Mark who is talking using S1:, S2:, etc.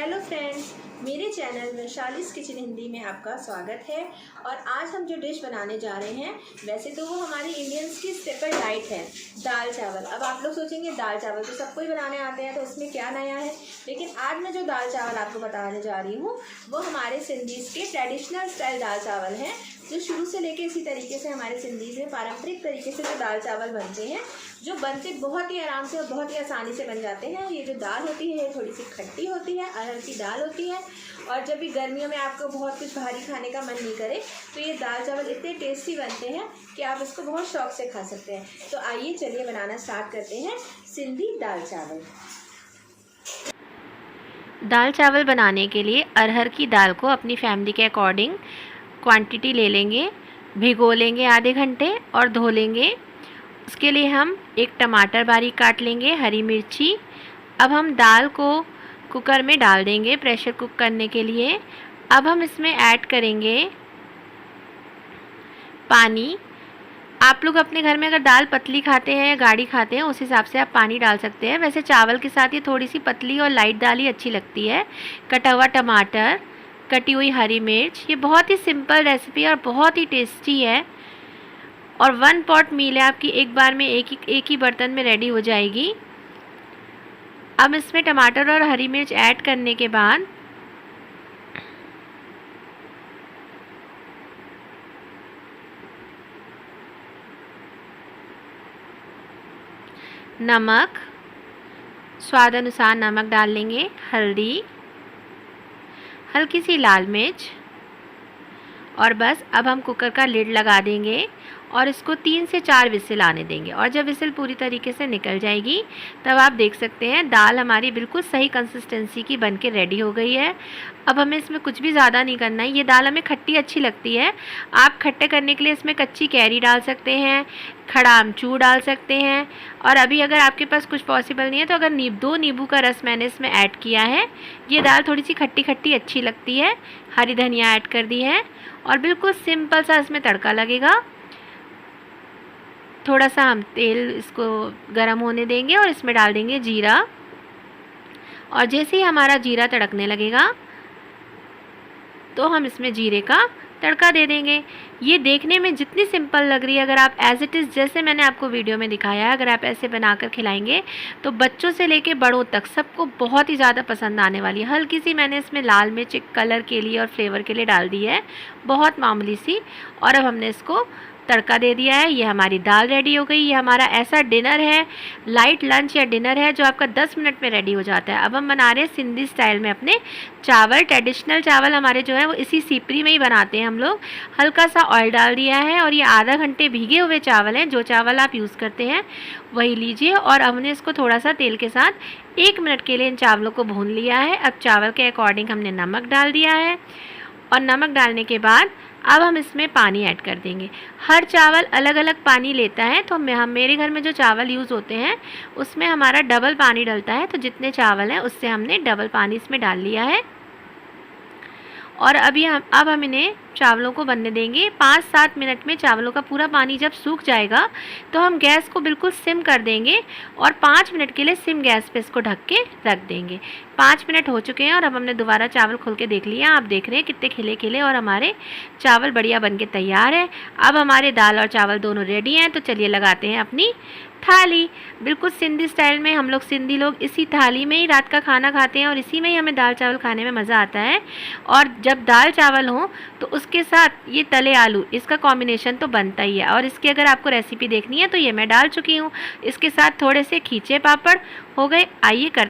S1: Hello friends, मेरे channel Vaishali's kitchen Hindi में आपका स्वागत है। और आज हम जो डिश बनाने जा रहे हैं, वैसे तो वो हमारी इंडियंस की स्टेपल डाइट है, दाल चावल। अब आप लोग सोचेंगे दाल चावल तो सबको ही बनाने आते हैं, तो उसमें क्या नया है। लेकिन आज मैं जो दाल चावल आपको बताने जा रही हूँ वो हमारे सिंधीज़ के ट्रेडिशनल स्टाइल दाल चावल हैं, जो शुरू से लेके इसी तरीके से हमारे सिंधीज़ में पारंपरिक तरीके से जो दाल चावल बनते हैं, जो बनते बहुत ही आराम से और बहुत ही आसानी से बन जाते हैं। ये जो दाल होती है ये थोड़ी सी खट्टी होती है, अरहर की दाल होती है। और जब भी गर्मियों में आपको बहुत कुछ भारी खाने का मन नहीं करे तो ये दाल चावल इतने टेस्टी बनते हैं कि आप इसको बहुत शौक से खा सकते हैं। तो आइए चलिए बनाना स्टार्ट करते हैं सिंधी दाल चावल।
S2: दाल चावल बनाने के लिए अरहर की दाल को अपनी फैमिली के अकॉर्डिंग क्वांटिटी ले लेंगे, भिगो लेंगे आधे घंटे और धो लेंगे। उसके लिए हम एक टमाटर बारीक काट लेंगे, हरी मिर्ची। अब हम दाल को कुकर में डाल देंगे प्रेशर कुक करने के लिए। अब हम इसमें ऐड करेंगे पानी। आप लोग अपने घर में अगर दाल पतली खाते हैं या गाढ़ी खाते हैं, उस हिसाब से आप पानी डाल सकते हैं। वैसे चावल के साथ ये थोड़ी सी पतली और लाइट दाल ही अच्छी लगती है। कटा हुआ टमाटर, कटी हुई हरी मिर्च। ये बहुत ही सिंपल रेसिपी और बहुत ही टेस्टी है। और 1 पॉट मील है आपकी, एक बार में एक ही बर्तन में रेडी हो जाएगी। अब इसमें टमाटर और हरी मिर्च ऐड करने के बाद नमक, स्वाद अनुसार नमक डाल लेंगे, हल्दी, हल्की सी लाल मिर्च। और बस अब हम कुकर का लिड लगा देंगे और इसको 3 से 4 विसिल आने देंगे। और जब विसिल पूरी तरीके से निकल जाएगी तब आप देख सकते हैं दाल हमारी बिल्कुल सही कंसिस्टेंसी की बनके रेडी हो गई है। अब हमें इसमें कुछ भी ज़्यादा नहीं करना है। ये दाल हमें खट्टी अच्छी लगती है। आप खट्टे करने के लिए इसमें कच्ची कैरी डाल सकते हैं, खड़ा आमचूर डाल सकते हैं। और अभी अगर आपके पास कुछ पॉसिबल नहीं है तो अगर 2 नींबू का रस मैंने इसमें ऐड किया है। ये दाल थोड़ी सी खट्टी खट्टी अच्छी लगती है। हरी धनिया ऐड कर दी है और बिल्कुल सिंपल सा इसमें तड़का लगेगा। थोड़ा सा हम तेल इसको गरम होने देंगे और इसमें डाल देंगे जीरा। और जैसे ही हमारा जीरा तड़कने लगेगा तो हम इसमें जीरे का तड़का दे देंगे। ये देखने में जितनी सिंपल लग रही है, अगर आप एज़ इट इज़ जैसे मैंने आपको वीडियो में दिखाया है, अगर आप ऐसे बनाकर खिलाएंगे तो बच्चों से लेके बड़ों तक सबको बहुत ही ज़्यादा पसंद आने वाली है। हल्की सी मैंने इसमें लाल मिर्च कलर के लिए और फ्लेवर के लिए डाल दी है, बहुत मामूली सी। और अब हमने इसको तड़का दे दिया है। ये हमारी दाल रेडी हो गई। ये हमारा ऐसा डिनर है, लाइट लंच या डिनर है, जो आपका 10 मिनट में रेडी हो जाता है। अब हम बना रहे हैं सिंधी स्टाइल में अपने चावल। ट्रेडिशनल चावल हमारे जो है वो इसी सिपरी में ही बनाते हैं हम लोग। हल्का सा ऑयल डाल दिया है और ये आधा घंटे भीगे हुए चावल हैं। जो चावल आप यूज़ करते हैं वही लीजिए। और हमने इसको थोड़ा सा तेल के साथ 1 मिनट के लिए इन चावलों को भून लिया है। अब चावल के अकॉर्डिंग हमने नमक डाल दिया है और नमक डालने के बाद अब हम इसमें पानी ऐड कर देंगे। हर चावल अलग अलग पानी लेता है, तो मेरे घर में जो चावल यूज़ होते हैं उसमें हमारा डबल पानी डलता है। तो जितने चावल हैं उससे हमने डबल पानी इसमें डाल लिया है। और अब हम इन्हें चावलों को बनने देंगे। 5-7 मिनट में चावलों का पूरा पानी जब सूख जाएगा तो हम गैस को बिल्कुल सिम कर देंगे और 5 मिनट के लिए सिम गैस पे इसको ढक के रख देंगे। 5 मिनट हो चुके हैं और अब हमने दोबारा चावल खोल के देख लिया। आप देख रहे हैं कितने खिले खिले और हमारे चावल बढ़िया बन के तैयार है। अब हमारे दाल और चावल दोनों रेडी हैं। तो चलिए लगाते हैं अपनी थाली। बिल्कुल सिंधी स्टाइल में हम लोग सिंधी लोग इसी थाली में ही रात का खाना खाते हैं और इसी में ही हमें दाल चावल खाने में मज़ा आता है। और जब दाल चावल हो तो उसके साथ ये तले आलू, इसका कॉम्बिनेशन तो बनता ही है। और इसकी अगर आपको रेसिपी देखनी है तो ये मैं डाल चुकी हूँ। इसके साथ थोड़े से खींचे पापड़ हो गए। आइए कर